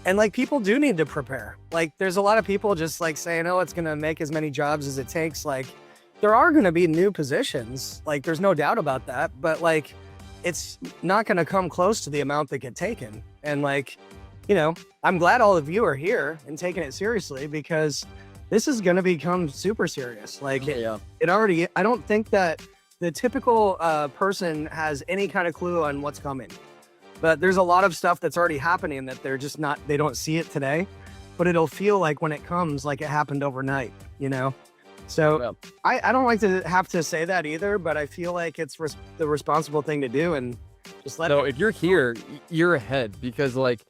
And like people do need to prepare. Like there's a lot of people just like saying, oh, it's going to make as many jobs as it takes. Like there are going to be new positions. Like there's no doubt about that. But like it's not going to come close to the amount that get taken. And like, I'm glad all of you are here and taking it seriously because this is going to become super serious. Like it already, I don't think that the typical person has any kind of clue on what's coming. But there's a lot of stuff that's already happening that they're just not, they don't see it today, but it'll feel like when it comes, like it happened overnight, So I don't like to have to say that either, but I feel like it's the responsible thing to do and just let if you're here, you're ahead because like,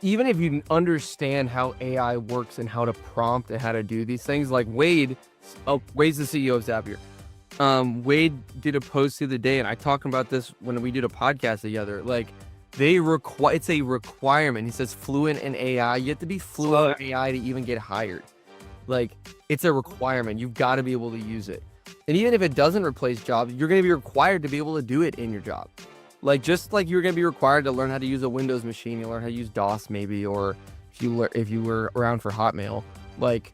even if you understand how AI works and how to prompt and how to do these things, like Wade's the CEO of Zapier. Wade did a post the other day, and I talked about this when we did a podcast together. Like, it's a requirement. He says fluent in AI. You have to be fluent in AI to even get hired. Like, it's a requirement. You've got to be able to use it. And even if it doesn't replace jobs, you're going to be required to be able to do it in your job. Like, just like you're going to be required to learn how to use a Windows machine, you learn how to use DOS maybe, or if you were around for Hotmail, like,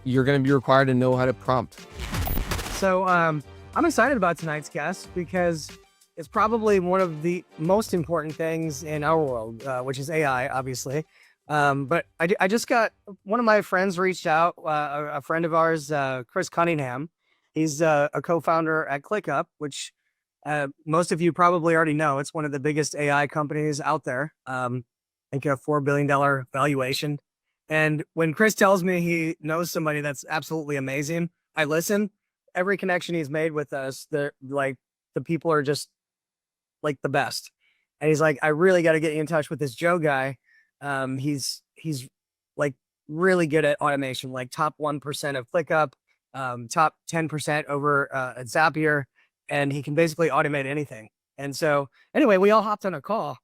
you're going to be required to know how to prompt. So I'm excited about tonight's guest because it's probably one of the most important things in our world, which is AI, obviously. But I just got one of my friends reached out, a friend of ours, Chris Cunningham. He's a co-founder at ClickUp, which most of you probably already know. It's one of the biggest AI companies out there. I think a $4 billion valuation. And when Chris tells me he knows somebody that's absolutely amazing, I listen. Every connection he's made with us, the people are just like the best. And he's like, I really got to get you in touch with this Joe guy. He's like really good at automation, like top 1% of ClickUp, top 10% over at Zapier, and he can basically automate anything. And so anyway, we all hopped on a call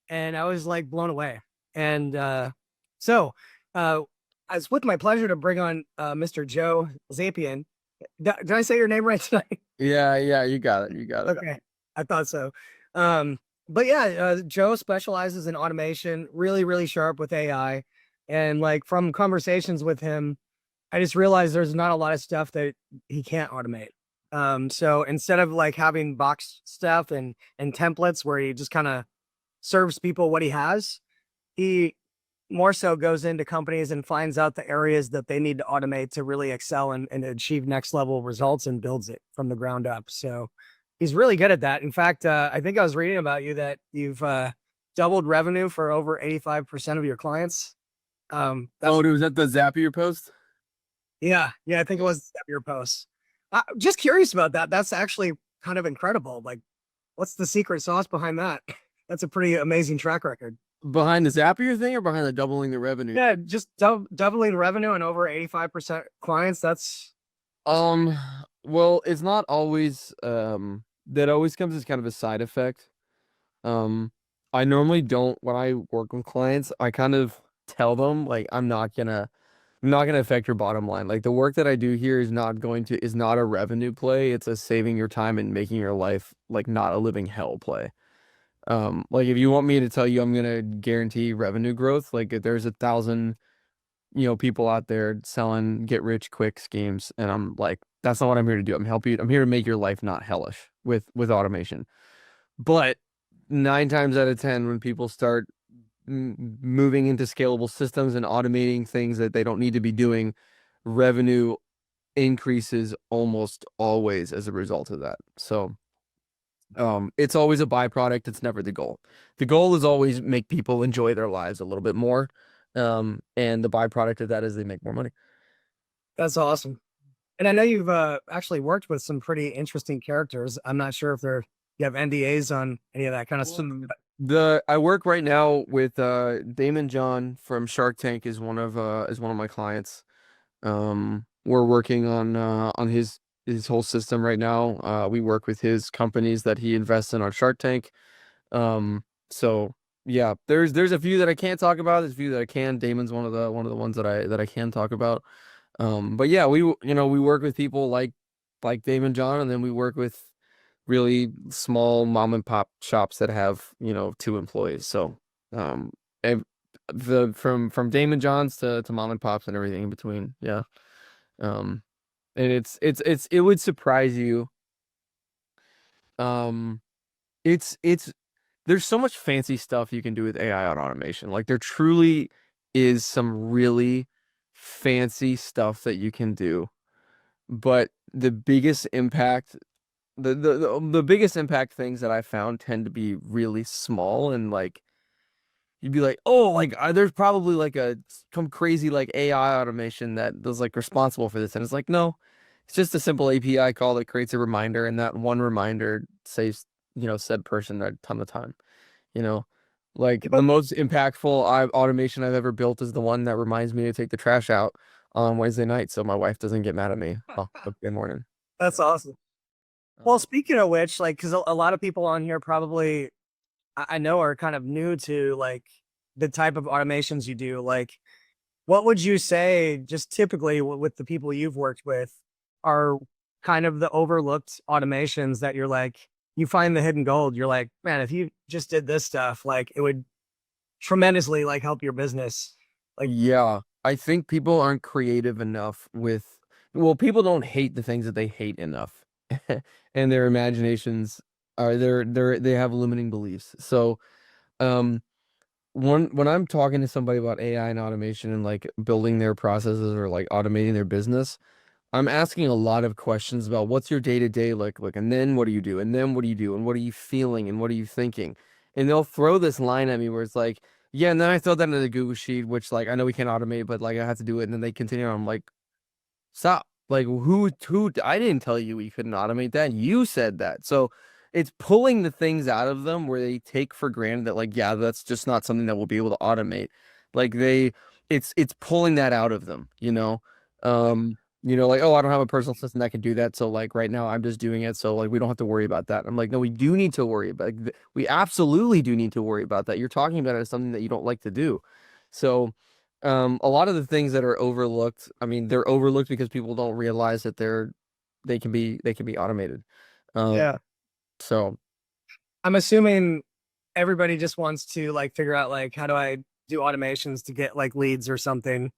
and I was like blown away. And so it's with my pleasure to bring on Mr. Joe Zapiain. Did I say your name right tonight? Yeah, you got it. Okay, I thought so. But yeah, Joe specializes in automation, really, really sharp with AI. And like from conversations with him, I just realized there's not a lot of stuff that he can't automate. So instead of like having box stuff and templates where he just kind of serves people what he has, he more so goes into companies and finds out the areas that they need to automate to really excel and achieve next level results and builds it from the ground up. So he's really good at that. In fact, I think I was reading about you that you've doubled revenue for over 85% of your clients. Was that the Zapier post? Yeah, I think it was your post. Just curious about that. That's actually kind of incredible. Like, what's the secret sauce behind that? That's a pretty amazing track record. Behind the Zapier thing or behind the doubling the revenue? Yeah, just doubling revenue and over 85% clients. That's well, it's not always that always comes as kind of a side effect. I normally don't, when I work with clients, I kind of tell them like I'm not gonna affect your bottom line. Like the work that I do here is not a revenue play. It's a saving your time and making your life like not a living hell play. Like if you want me to tell you I'm gonna guarantee revenue growth, like if there's 1,000 people out there selling get rich quick schemes, and I'm like, that's not what I'm here to do. I'm here to make your life not hellish with automation. But 9 times out of 10, when people start moving into scalable systems and automating things that they don't need to be doing, revenue increases almost always as a result of that. So it's always a byproduct. It's never the goal. The goal is always make people enjoy their lives a little bit more. And the byproduct of that is they make more money. That's awesome. And I know you've actually worked with some pretty interesting characters. I'm not sure if you have NDAs on any of that kind of stuff. I work right now with Daymond John from Shark Tank is one of my clients. We're working on his whole system right now. We work with his companies that he invests in on Shark Tank. So yeah, there's a few that I can't talk about. There's a few that I can. Damon's one of the ones that I can talk about. But yeah, we work with people like Daymond John, and then we work with really small mom and pop shops that have 2 employees. So from Daymond Johns to mom and pops and everything in between. Yeah. Um, and it would surprise you. Um, it's there's so much fancy stuff you can do with AI on automation. Like there truly is some really fancy stuff that you can do. But the biggest impact the biggest impact things that I found tend to be really small and like you'd be like, oh, like there's probably like some crazy like AI automation that is like responsible for this, and it's like, no, it's just a simple API call that creates a reminder, and that one reminder saves said person a ton of time. You know, like the But most impactful automation I've ever built is the one that reminds me to take the trash out on Wednesday night, so my wife doesn't get mad at me. Oh, good morning. that's awesome. Well, Um, speaking of which, like, because a lot of people on here probably I know are kind of new to like the type of automations you do. Like, what would you say, just typically with the people you've worked with, are kind of the overlooked automations that you're like, you find the hidden gold? You're like, man, if you just did this stuff, like, it would tremendously like help your business. Like, Yeah, I think people aren't creative enough with, well, people don't hate the things that they hate enough. And their imaginations are they have limiting beliefs. So, um when I'm talking to somebody about AI and automation and like building their processes or like automating their business, I'm asking a lot of questions about what's your day to day like, and then what do you do, and then what do you do, and what are you feeling, and what are you thinking, and they'll throw this line at me where it's like, yeah, and then I throw that into the Google sheet, which like I know we can't automate, but like I have to do it, and then they continue on. I'm like, stop. Like who I didn't tell you we couldn't automate that. You said that. So it's pulling the things out of them where they take for granted that like, yeah, that's just not something that we'll be able to automate. Like it's pulling that out of them, you know? Like, oh, I don't have a personal assistant that can do that. So like right now I'm just doing it. So like we don't have to worry about that. I'm like, no, we do need to worry about we absolutely do need to worry about that. You're talking about it as something that you don't like to do. So a lot of the things that are overlooked, I mean, they're overlooked because people don't realize that they can be automated. Um, yeah, so I'm assuming everybody just wants to like figure out like, how do I do automations to get like leads or something?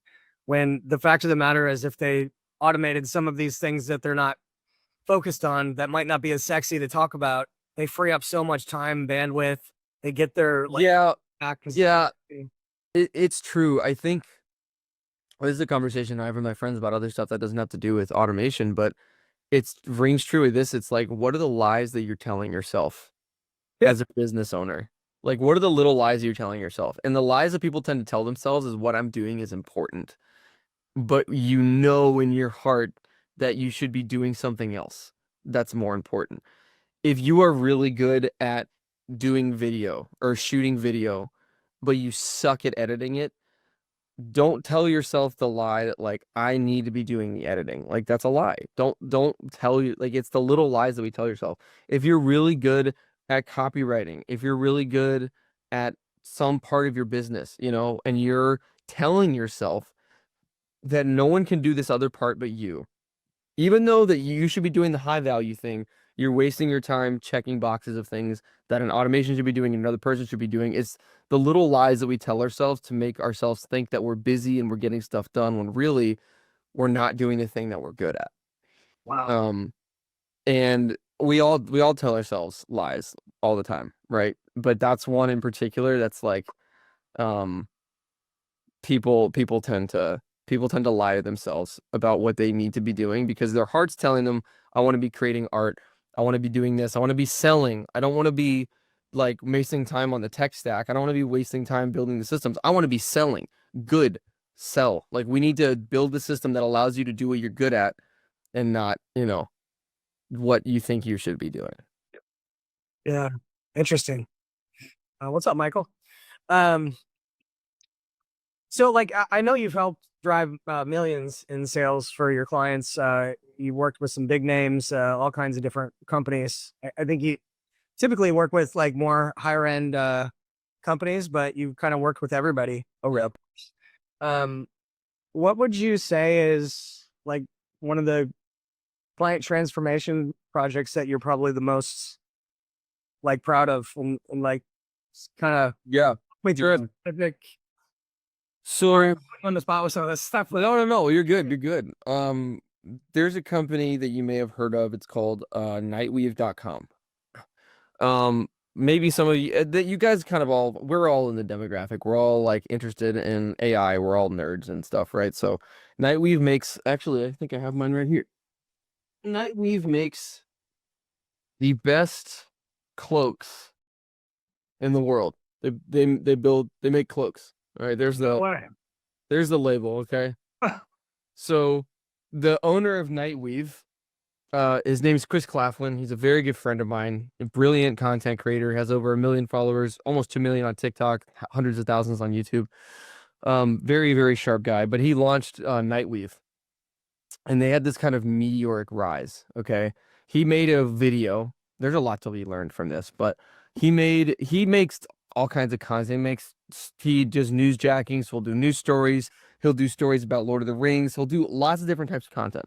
When the fact of the matter is, if they automated some of these things that they're not focused on, that might not be as sexy to talk about, they free up so much time, bandwidth. They get their like yeah, back. yeah, it's true. I think this is a conversation I have with my friends about other stuff that doesn't have to do with automation, but it's rings true with this. It's like, what are the lies that you're telling yourself Yeah. as a business owner? Like, what are the little lies you're telling yourself? And the lies that people tend to tell themselves is what I'm doing is important. But you know in your heart that you should be doing something else that's more important. If you are really good at doing video or shooting video, but you suck at editing it, don't tell yourself the lie that like I need to be doing the editing. Like that's a lie. Don't tell you like it's the little lies that we tell yourself. If you're really good at copywriting, if you're really good at some part of your business, and you're telling yourself that no one can do this other part but you. Even though that you should be doing the high value thing, you're wasting your time checking boxes of things that an automation should be doing and another person should be doing. It's the little lies that we tell ourselves to make ourselves think that we're busy and we're getting stuff done when really we're not doing the thing that we're good at. Wow. Um, and we all tell ourselves lies all the time, right? But that's one in particular that's like, um, people tend to lie to themselves about what they need to be doing because their heart's telling them, I want to be creating art, I want to be doing this, I want to be selling, I don't want to be like wasting time on the tech stack, I don't want to be wasting time building the systems, I want to be selling. Good. Sell. Like we need to build the system that allows you to do what you're good at and not what you think you should be doing. Yeah. Interesting. What's up, Michael? Um, so like I know you've helped drive millions in sales for your clients. You worked with some big names, all kinds of different companies. I think you typically work with like more higher end companies, but you kind of worked with everybody. Oh, Yep. um, what would you say is like one of the client transformation projects that you're probably the most like proud of, and like kind of Yeah. with your Sure. specific? So On the spot with some of this stuff. no, you're good. You're good. There's a company that you may have heard of. It's called nightweave.com. Maybe some of you that you guys kind of we're all in the demographic. We're all like interested in AI. We're all nerds and stuff, right? So Nightweave makes actually, I think I have mine right here. Nightweave makes the best cloaks in the world. They make cloaks. All right, there's the label, okay? So the owner of Nightweave, his name's Chris Claflin. He's a very good friend of mine, a brilliant content creator, has over 1 million followers, almost 2 million on TikTok, hundreds of thousands on YouTube. Very, very sharp guy, but he launched Nightweave and they had this kind of meteoric rise. Okay. He made a video. There's a lot to be learned from this, but he makes all kinds of content. He does newsjackings. He'll do news stories. He'll do stories about Lord of the Rings. He'll do lots of different types of content.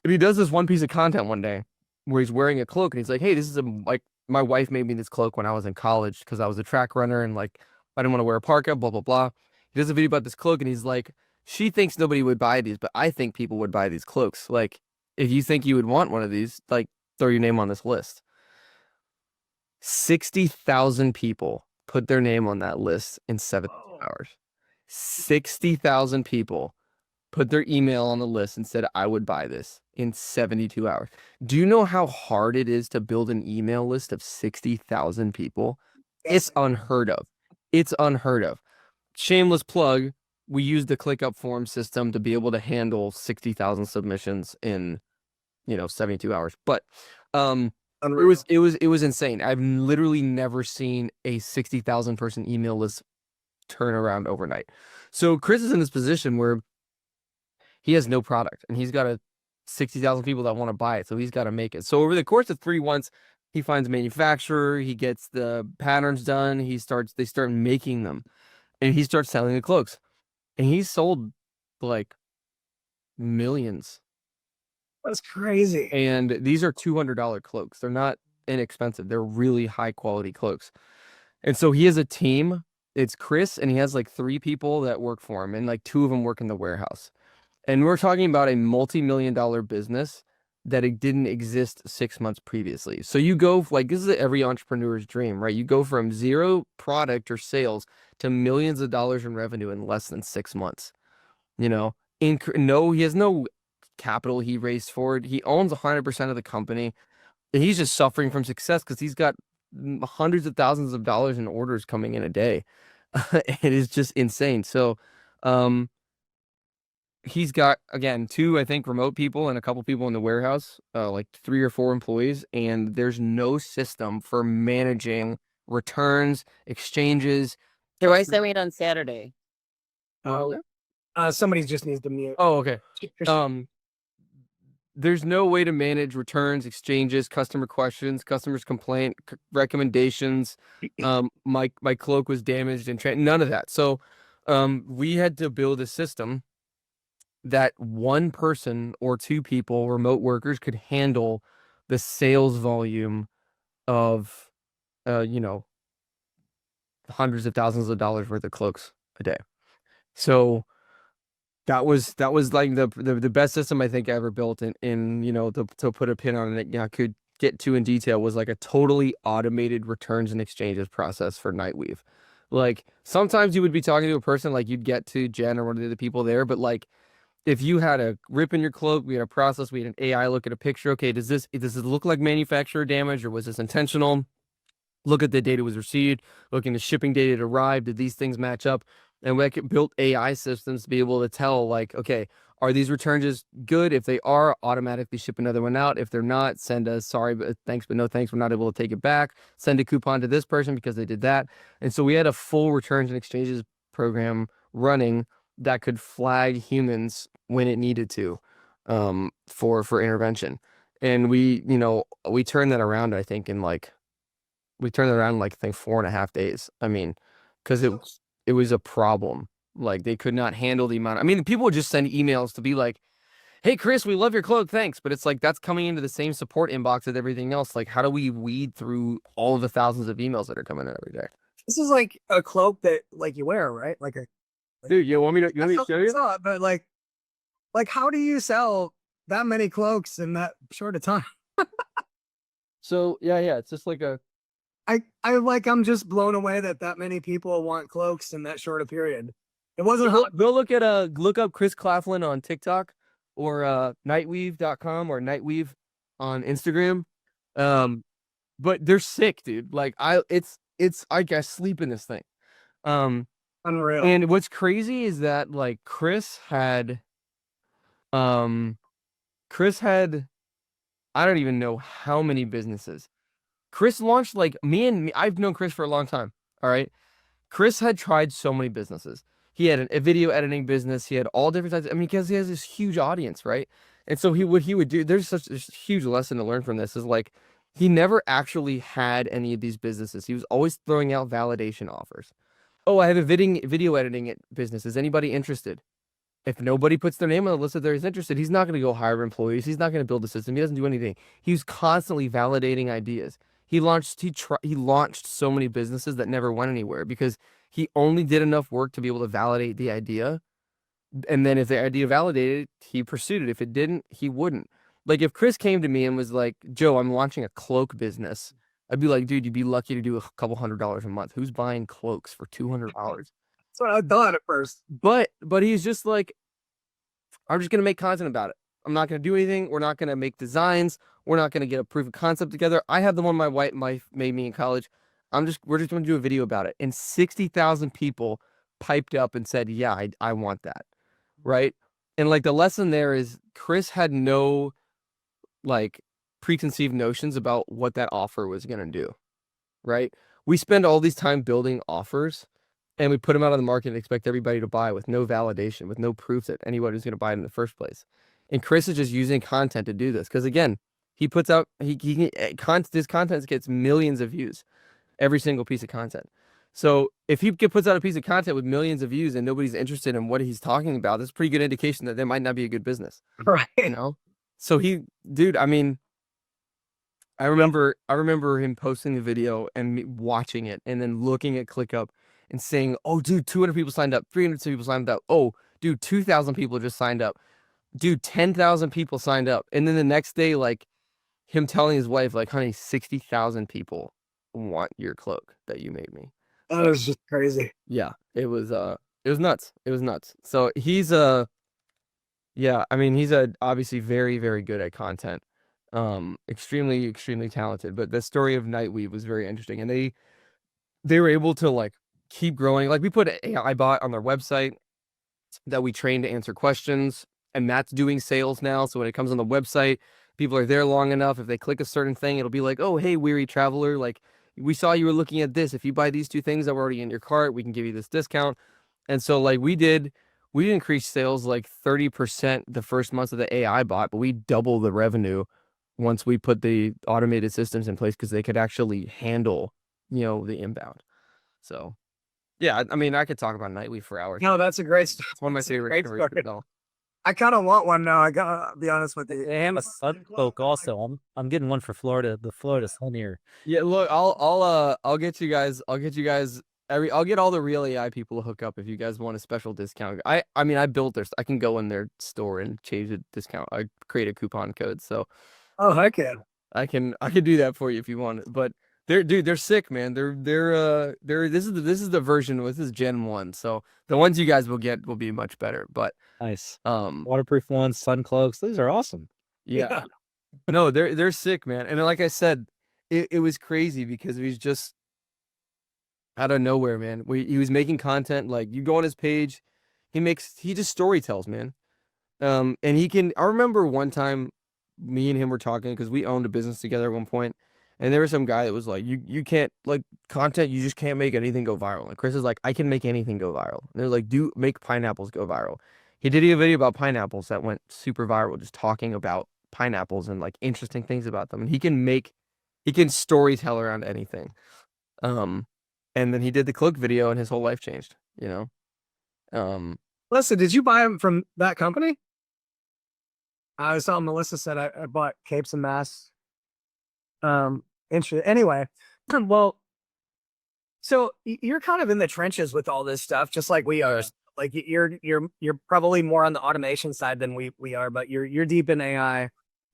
And he does this one piece of content one day where he's wearing a cloak and he's like, hey, this is like my wife made me this cloak when I was in college because I was a track runner and like I didn't want to wear a parka, blah, blah, blah. He does a video about this cloak and he's like, she thinks nobody would buy these, but I think people would buy these cloaks. Like, if you think you would want one of these, like, throw your name on this list. 60,000 people put their name on that list in 72 hours. 60,000 people put their email on the list and said, I would buy this in 72 hours. Do you know how hard it is to build an email list of 60,000 people? It's unheard of. It's unheard of. Shameless plug. We used the ClickUp form system to be able to handle 60,000 submissions in, 72 hours. But it was insane. I've literally never seen a 60,000 person email list turn around overnight. So Chris is in this position where he has no product and he's got 60,000 people that want to buy it. So he's got to make it. So over the course of 3 months, he finds a manufacturer, he gets the patterns done, they start making them, and he starts selling the cloaks. And he sold like millions. That's crazy. And these are $200 cloaks. They're not inexpensive. They're really high quality cloaks. And so he has a team. It's Chris, and he has like 3 people that work for him, and like 2 of them work in the warehouse. And we're talking about a multi-million-dollar business that it didn't exist 6 months previously. So you go like, this is every entrepreneur's dream, right? You go from 0 product or sales to millions of dollars in revenue in less than 6 months. He has no capital he raised for it. He owns 100% of the company. And he's just suffering from success because he's got hundreds of thousands of dollars in orders coming in a day. It is just insane. So, he's got, again, 2, I think, remote people and a couple people in the warehouse, like 3 or 4 employees, and there's no system for managing returns, exchanges. So I sent it on Saturday. Somebody just needs to mute. Oh, okay. There's no way to manage returns, exchanges, customer questions, customers complaint, recommendations. My cloak was damaged and none of that. So, we had to build a system that 1 person or 2 people, remote workers, could handle the sales volume of, hundreds of thousands of dollars worth of cloaks a day. So that was like the best system I think I ever built in to put a pin on it. I could get to in detail was like a totally automated returns and exchanges process for Nightweave. Like sometimes you would be talking to a person, like you'd get to Jen or one of the people there, but like, if you had a rip in your cloak, we had a process, we had an AI look at a picture. Okay, does this look like manufacturer damage or was this intentional? Look at the data was received, look into shipping data that arrived. Did these things match up? And we built AI systems to be able to tell, like, okay, are these returns good? If they are, automatically ship another one out. If they're not, send a sorry, but thanks, but no thanks. We're not able to take it back. Send a coupon to this person because they did that. And so we had a full returns and exchanges program running that could flag humans when it needed to, for intervention. And we turned that around, I think, in like 4.5 days. I mean, because it was a problem. Like they could not handle the amount. I mean, people would just send emails to be like, hey, Chris, we love your cloak. Thanks. But it's like, that's coming into the same support inbox as everything else. Like, how do we weed through all of the thousands of emails that are coming in every day? This is like a cloak that like you wear, right? Like a Dude, you want me to I show you? saw it, but like how do you sell that many cloaks in that short of time? So yeah, it's just like a I'm just blown away that many people want cloaks in that short a period. It wasn't hard. go look up Chris Claflin on TikTok or nightweave.com or nightweave on Instagram. But they're sick, dude. Like I guess sleep in this thing. Unreal. And what's crazy is that like Chris had I don't even know how many businesses. Chris launched like me, I've known Chris for a long time. All right. Chris had tried so many businesses. He had a video editing business. He had all different types. I mean, because he has this huge audience, right? And so he would do. There's such a huge lesson to learn from this. Is like he never actually had any of these businesses. He was always throwing out validation offers. Oh, I have a video editing business. Is anybody interested? If nobody puts their name on the list that they're interested, he's not going to go hire employees. He's not going to build a system. He doesn't do anything. He's constantly validating ideas. He launched so many businesses that never went anywhere because he only did enough work to be able to validate the idea. And then if the idea validated, he pursued it. If it didn't, he wouldn't. Like if Chris came to me and was like, Joe, I'm launching a cloak business. I'd be like, dude, you'd be lucky to do a couple $100s a month. Who's buying cloaks for $200? That's what I thought at first. But he's just like, I'm just going to make content about it. I'm not going to do anything. We're not going to make designs. We're not going to get a proof of concept together. I have the one my wife made me in college. We're just going to do a video about it. And 60,000 people piped up and said, yeah, I want that. Right. And like the lesson there is Chris had no like preconceived notions about what that offer was going to do. Right. We spend all these time building offers and we put them out on the market and expect everybody to buy with no validation, with no proof that anybody's going to buy it in the first place. And Chris is just using content to do this. Because again, he puts out, his content gets millions of views, every single piece of content. So if he puts out a piece of content with millions of views and nobody's interested in what he's talking about, that's a pretty good indication that there might not be a good business. Right. You know? So dude, I mean, I remember him posting the video and me watching it and then looking at ClickUp and saying, oh, dude, 200 people signed up, 300 people signed up. Oh, dude, 2,000 people just signed up. Dude, 10,000 people signed up. And then the next day, like him telling his wife, like, honey, 60,000 people want your cloak that you made me. That was just crazy. Yeah, it was nuts. It was nuts. So he's yeah, I mean, he's obviously very, very good at content. Extremely, extremely talented. But the story of Nightweave was very interesting. And they were able to like keep growing. Like we put an AI bot on their website that we trained to answer questions, and that's doing sales now. So when it comes on the website, people are there long enough. If they click a certain thing, it'll be like, oh, hey, weary traveler, like we saw you were looking at this. If you buy these two things that were already in your cart, we can give you this discount. And so like we increased sales like 30% the first months of the AI bot, but we double the revenue once we put the automated systems in place because they could actually handle, the inbound. So yeah, I mean, I could talk about Nightweave for hours. No, that's a great story. It's one of my favorite stories to tell. I kind of want one now. I gotta be honest with you. I am a sun cloak also. I'm getting one for Florida. The Florida sun here. Yeah, look, I'll get you guys. I'll get all the real AI people to hook up if you guys want a special discount. I mean, I built I can go in their store and change the discount. I create a coupon code, so. Oh, heck yeah. I can do that for you if you want it. But they're sick, man. This is the version. This is Gen 1. So the ones you guys will get will be much better. But nice. Waterproof ones, sun cloaks. These are awesome. Yeah. No, they're sick, man. And like I said, it was crazy because he was just out of nowhere, man. He was making content. Like you go on his page, he just story tells, man. And I remember one time me and him were talking because we owned a business together at one point, and there was some guy that was like, you can't, like, content, you just can't make anything go viral. And Chris is like, I can make anything go viral. And they're like, make pineapples go viral. He did a video about pineapples that went super viral, just talking about pineapples and like interesting things about them. And he can storytell around anything. And then he did the cloak video and his whole life changed, Listen, did you buy them from that company? I was telling Melissa said I bought capes and masks. Anyway, well, so you're kind of in the trenches with all this stuff, just like we are. Like you're probably more on the automation side than we are, but you're deep in AI,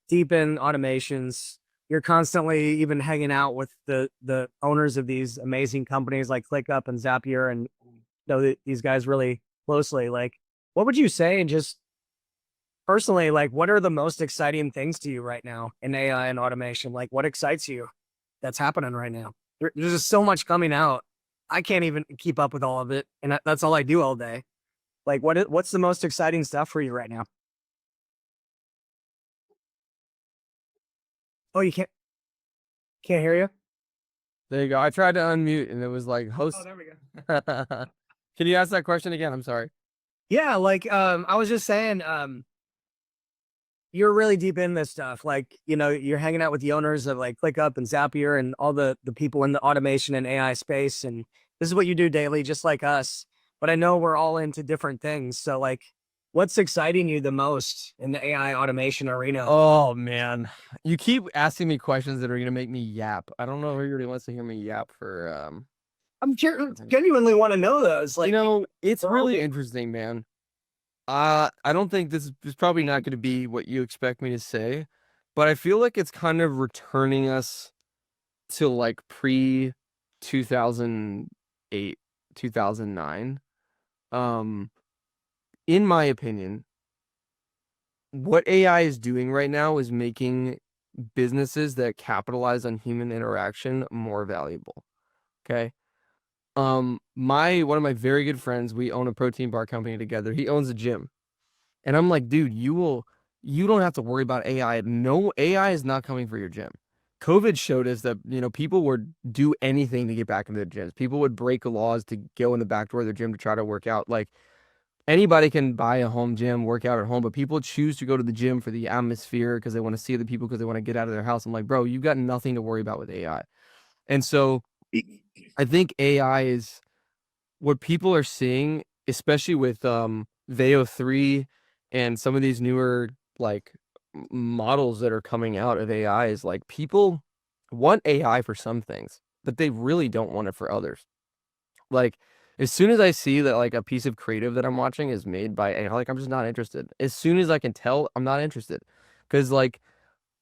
deep in automations. You're constantly even hanging out with the owners of these amazing companies like ClickUp and Zapier, and know these guys really closely. Like, what would you say, and just personally, like, what are the most exciting things to you right now in AI and automation? Like, what excites you that's happening right now? There's just so much coming out. I can't even keep up with all of it, and that's all I do all day. Like, what's the most exciting stuff for you right now? Oh, you can't hear you? There you go. I tried to unmute and it was like Oh, host. there we go. Can you ask that question again? I'm sorry. Yeah, like I was just saying, you're really deep in this stuff. Like, you're hanging out with the owners of like ClickUp and Zapier and all the people in the automation and AI space. And this is what you do daily, just like us. But I know we're all into different things. So like, what's exciting you the most in the AI automation arena? Oh man, you keep asking me questions that are gonna make me yap. I don't know if everybody wants to hear me yap for I'm genuinely want to know those. Like, it's they're all really big. interesting, man. I don't think this is probably not going to be what you expect me to say, but I feel like it's kind of returning us to like pre 2008, 2009. In my opinion, what AI is doing right now is making businesses that capitalize on human interaction more valuable. Okay. One of my very good friends, we own a protein bar company together. He owns a gym. And I'm like, dude, you don't have to worry about AI. No, AI is not coming for your gym. COVID showed us that, people would do anything to get back into the gyms. People would break laws to go in the back door of the gym to try to work out. Like, anybody can buy a home gym, work out at home, but people choose to go to the gym for the atmosphere because they want to see the people, because they want to get out of their house. I'm like, bro, you've got nothing to worry about with AI. And so I think AI is what people are seeing, especially with Veo 3 and some of these newer like models that are coming out of AI, is like people want AI for some things, but they really don't want it for others. Like, as soon as I see that like a piece of creative that I'm watching is made by AI, like I'm just not interested. As soon as I can tell, I'm not interested. Because like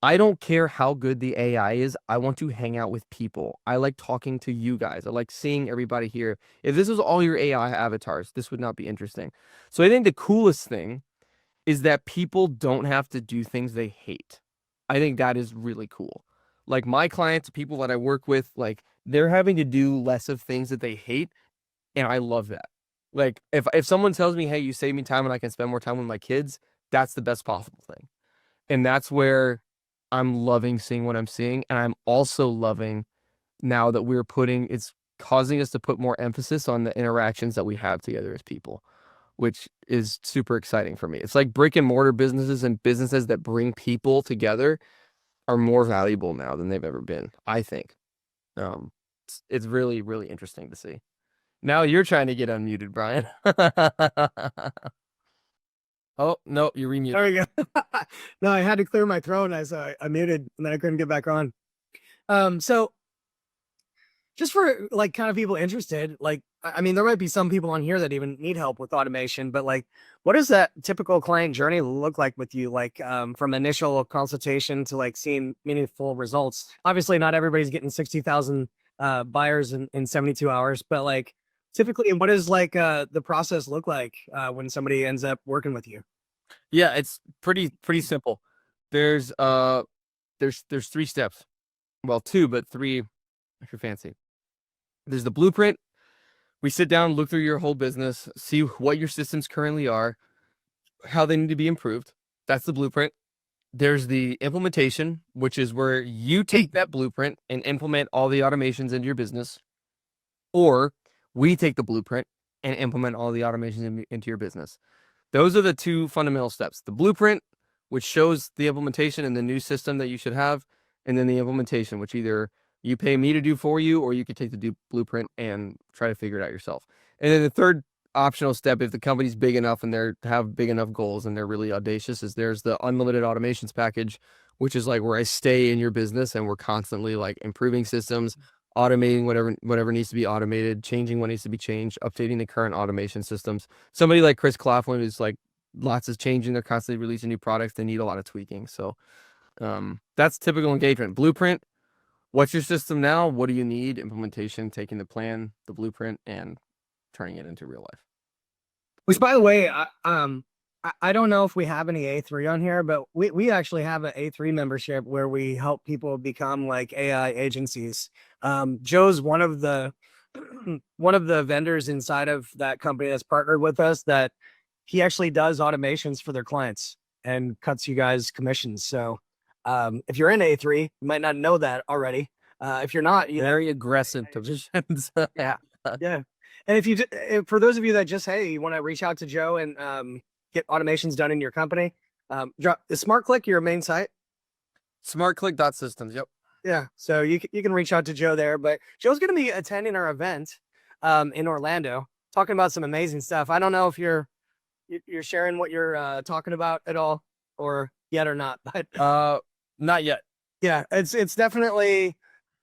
I don't care how good the AI is. I want to hang out with people. I like talking to you guys. I like seeing everybody here. If this was all your AI avatars, this would not be interesting. So I think the coolest thing is that people don't have to do things they hate. I think that is really cool. Like my clients, people that I work with, like they're having to do less of things that they hate, and I love that. Like if someone tells me, "Hey, you save me time and I can spend more time with my kids," that's the best possible thing. And that's where I'm loving seeing what I'm seeing. And I'm also loving now that it's causing us to put more emphasis on the interactions that we have together as people, which is super exciting for me. It's like brick and mortar businesses and businesses that bring people together are more valuable now than they've ever been, I think. It's really, really interesting to see. Now you're trying to get unmuted, Brian. Oh, no, you're remuted. There we go. No, I had to clear my throat, and I muted, and then I couldn't get back on. So just for like kind of people interested, like, I mean, there might be some people on here that even need help with automation, but like, what does that typical client journey look like with you? Like, from initial consultation to like seeing meaningful results. Obviously not everybody's getting 60,000 buyers in 72 hours, but like typically what does like the process look like when somebody ends up working with you? Yeah, it's pretty simple. There's three steps. Well, two, but three if you're fancy. There's the blueprint. We sit down, look through your whole business, see what your systems currently are, how they need to be improved. That's the blueprint. There's the implementation, which is where you take that blueprint and implement all the automations into your business, or we take the blueprint and implement all the automations into your business. Those are the two fundamental steps. The blueprint, which shows the implementation and the new system that you should have, and then the implementation, which either you pay me to do for you, or you could take the blueprint and try to figure it out yourself. And then the third optional step, if the company's big enough and they have big enough goals and they're really audacious, is there's the unlimited automations package, which is like where I stay in your business and we're constantly like improving systems, automating whatever needs to be automated, changing what needs to be changed, updating the current automation systems. Somebody like Chris Claflin is like lots is changing. They're constantly releasing new products. They need a lot of tweaking. So that's typical engagement. Blueprint. What's your system now? What do you need? Implementation, taking the plan, the blueprint, and turning it into real life. Which, by the way, I don't know if we have any A3 on here, but we actually have an A3 membership where we help people become like AI agencies. Joe's one of the vendors inside of that company that's partnered with us that he actually does automations for their clients and cuts you guys commissions. So if you're in A3, you might not know that already. If you're not, Very aggressive positions. yeah. Yeah. And if you, for those of you that just, hey, you want to reach out to Joe and get automations done in your company, is SmartClick your main site? SmartClick.systems. Yep. Yeah. So you can reach out to Joe there, but Joe's going to be attending our event in Orlando, talking about some amazing stuff. I don't know if you're sharing what you're talking about at all or yet or not, but not yet. Yeah, it's definitely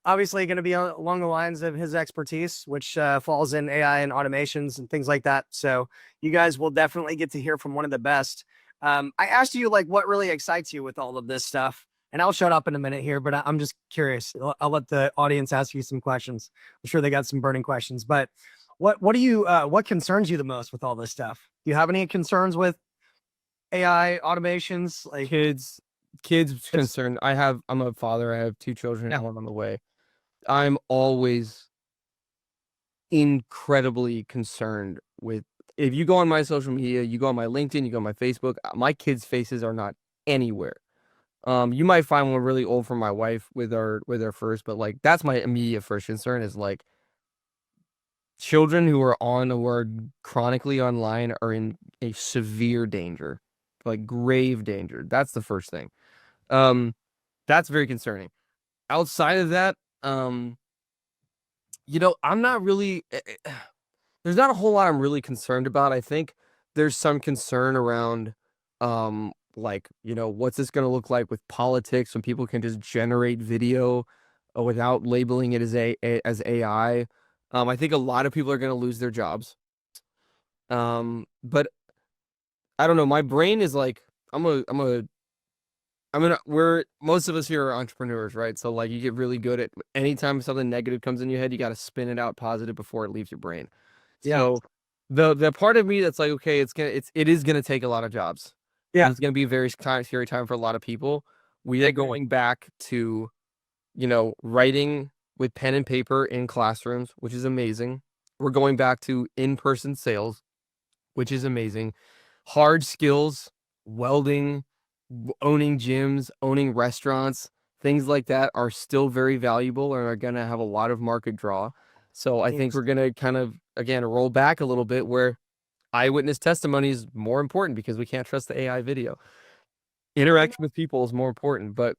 obviously going to be along the lines of his expertise, which falls in AI and automations and things like that. So you guys will definitely get to hear from one of the best. I asked you like what really excites you with all of this stuff, and I'll shut up in a minute here, but I'm just curious. I'll let the audience ask you some questions. I'm sure they got some burning questions, but what do you what concerns you the most with all this stuff? Do you have any concerns with AI automations? Like Kids concerned. I'm a father. I have 2 children and one on the way. I'm always incredibly concerned with, if you go on my social media, you go on my LinkedIn, you go on my Facebook, my kids' faces are not anywhere. You might find one really old from my wife with our first, but like that's my immediate first concern is like children who are on or chronically online are in a severe danger, like grave danger. That's the first thing. That's very concerning. Outside of that, I'm not really, there's not a whole lot I'm really concerned about. I think there's some concern around, like, what's this going to look like with politics when people can just generate video without labeling it as AI. I think a lot of people are going to lose their jobs. But I don't know. My brain is like, most of us here are entrepreneurs, right? So like you get really good at anytime something negative comes in your head, you got to spin it out positive before it leaves your brain. Yeah. So the part of me that's like, okay, it is going to take a lot of jobs. Yeah. And it's going to be a very scary time for a lot of people. We are going back to, writing with pen and paper in classrooms, which is amazing. We're going back to in-person sales, which is amazing. Hard skills, welding, owning gyms, owning restaurants, things like that are still very valuable and are going to have a lot of market draw. So I think we're going to kind of, again, roll back a little bit where eyewitness testimony is more important because we can't trust the AI video. Interaction with people is more important. But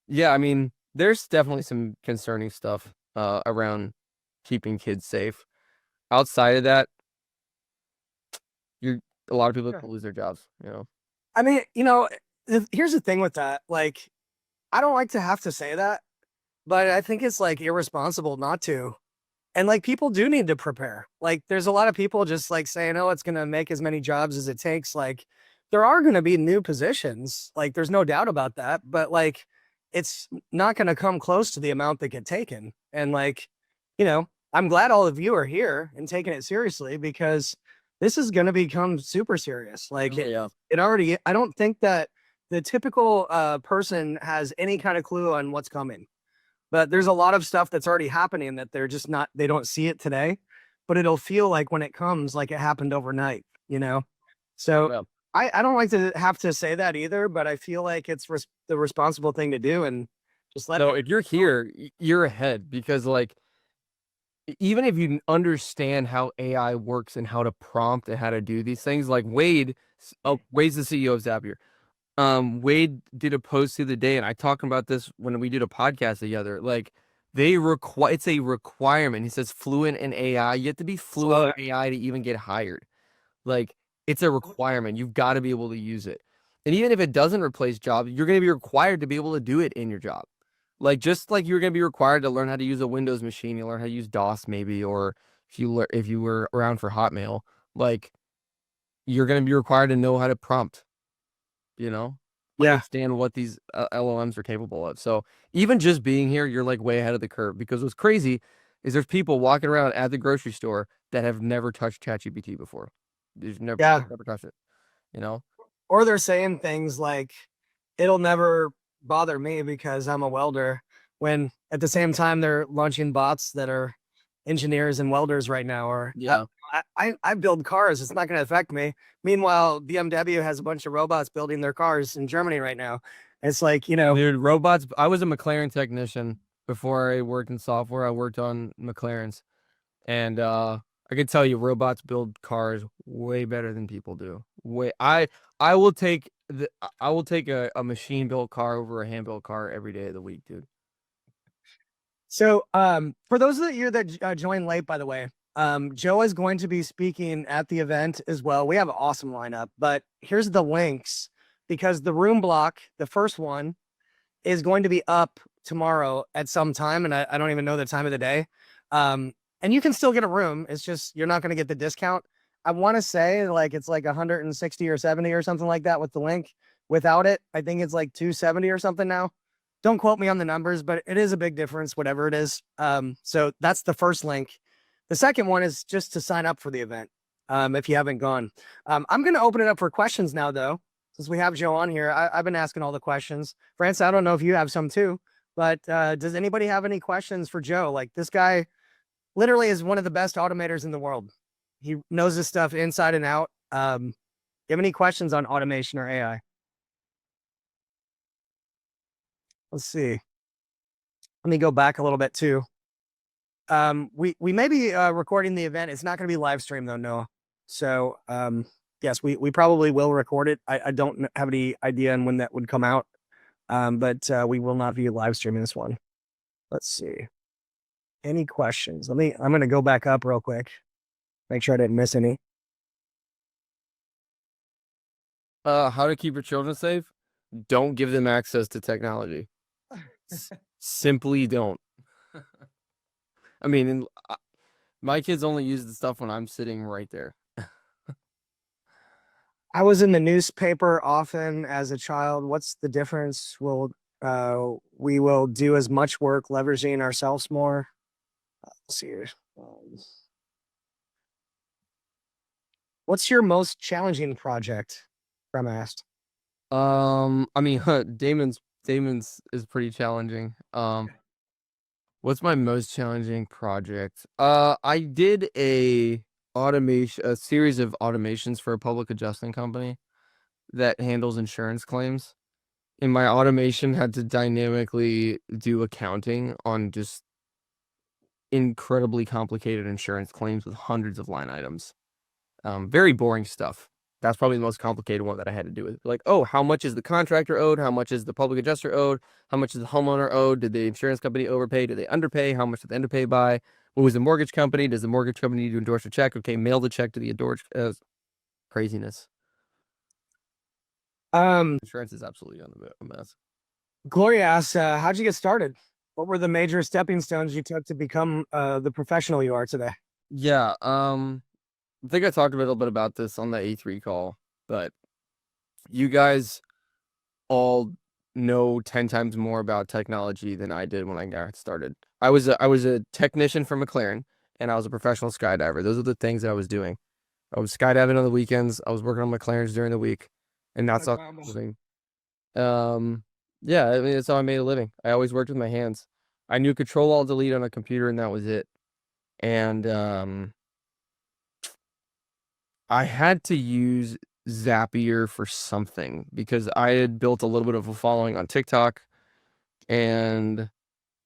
yeah, I mean, there's definitely some concerning stuff around keeping kids safe. Outside of that, a lot of people will lose their jobs, I mean, here's the thing with that. Like, I don't like to have to say that, but I think it's like irresponsible not to. And like people do need to prepare. Like there's a lot of people just like saying, oh, it's going to make as many jobs as it takes. Like there are going to be new positions. Like there's no doubt about that. But like it's not going to come close to the amount that get taken. And like, I'm glad all of you are here and taking it seriously because this is going to become super serious. Like it already, I don't think that the typical person has any kind of clue on what's coming. But there's a lot of stuff that's already happening that they're just not, they don't see it today, but it'll feel like when it comes, like it happened overnight, So I don't like to have to say that either, but I feel like it's the responsible thing to do and just let. So if you're here, you're ahead because like, even if you understand how AI works and how to prompt and how to do these things, like Wade's the CEO of Zapier. Wade did a post the other day, and I talked about this when we did a podcast together. Like it's a requirement. He says fluent in AI. You have to be fluent in AI to even get hired. Like it's a requirement. You've got to be able to use it. And even if it doesn't replace jobs, you're going to be required to be able to do it in your job. Like just like you're gonna be required to learn how to use a Windows machine, you learn how to use DOS maybe, or if you were around for Hotmail, like you're gonna be required to know how to prompt, you know, Yeah. understand what these LLMs are capable of. So even just being here, you're like way ahead of the curve. Because what's crazy is there's people walking around at the grocery store that have never touched ChatGPT before. They've Yeah. never touched it, you know. Or they're saying things like, it'll never bother me because I'm a welder, when at the same time they're launching bots that are engineers and welders right now. Or Yeah. I build cars, it's not going to affect me. Meanwhile, BMW has a bunch of robots building their cars in Germany right now. It's like, Dude, robots. I was a McLaren technician before I worked in software. I worked on McLarens, and I can tell you, robots build cars way better than people do. I will take a machine built car over a hand built car every day of the week, dude. So, for those of you that joined late, by the way, Joe is going to be speaking at the event as well. We have an awesome lineup, but here's the links, because the room block, the first one, is going to be up tomorrow at some time, and I don't even know the time of the day. And you can still get a room. It's just you're not going to get the discount. I want to say like it's like 160 or 70 or something like that with the link. Without it, I think it's like 270 or something now. Don't quote me on the numbers, but it is a big difference, whatever it is. So that's the first link. The second one is just to sign up for the event, if you haven't gone. I'm going to open it up for questions now, though, since we have Joe on here. I've been asking all the questions. France, I don't know if you have some too, but does anybody have any questions for Joe? Like, this guy literally is one of the best automators in the world. He knows this stuff inside and out. You have any questions on automation or AI? Let's see. Let me go back a little bit too. We may be recording the event. It's not going to be live stream though, Noah. So yes, we probably will record it. I don't have any idea on when that would come out. But we will not be live streaming this one. Let's see. Any questions? I'm going to go back up real quick. Make sure I didn't miss any. How to keep your children safe? Don't give them access to technology. Simply don't. I mean, my kids only use the stuff when I'm sitting right there. I was in the newspaper often as a child. What's the difference? We will do as much work leveraging ourselves more. Let's see here. What's your most challenging project? From asked. I mean, Damon's is pretty challenging. What's my most challenging project? I did a series of automations for a public adjusting company that handles insurance claims. And my automation had to dynamically do accounting on just incredibly complicated insurance claims with hundreds of line items. Very boring stuff. That's probably the most complicated one that I had to do with. Like, oh, how much is the contractor owed? How much is the public adjuster owed? How much is the homeowner owed? Did the insurance company overpay? Did they underpay? How much did they underpay by? What was the mortgage company? Does the mortgage company need to endorse a check? Okay, mail the check to the endorsed. Craziness. Insurance is absolutely a mess. Gloria asks, how'd you get started? What were the major stepping stones you took to become the professional you are today? Yeah, I think I talked a little bit about this on the A3 call, but you guys all know 10 times more about technology than I did when I got started. I was a technician for McLaren, and I was a professional skydiver. Those are the things that I was doing. I was skydiving on the weekends. I was working on McLarens during the week, and that's all. Yeah, I mean, that's how I made a living. I always worked with my hands. I knew Control Alt Delete on a computer, and that was it. And I had to use Zapier for something because I had built a little bit of a following on TikTok, and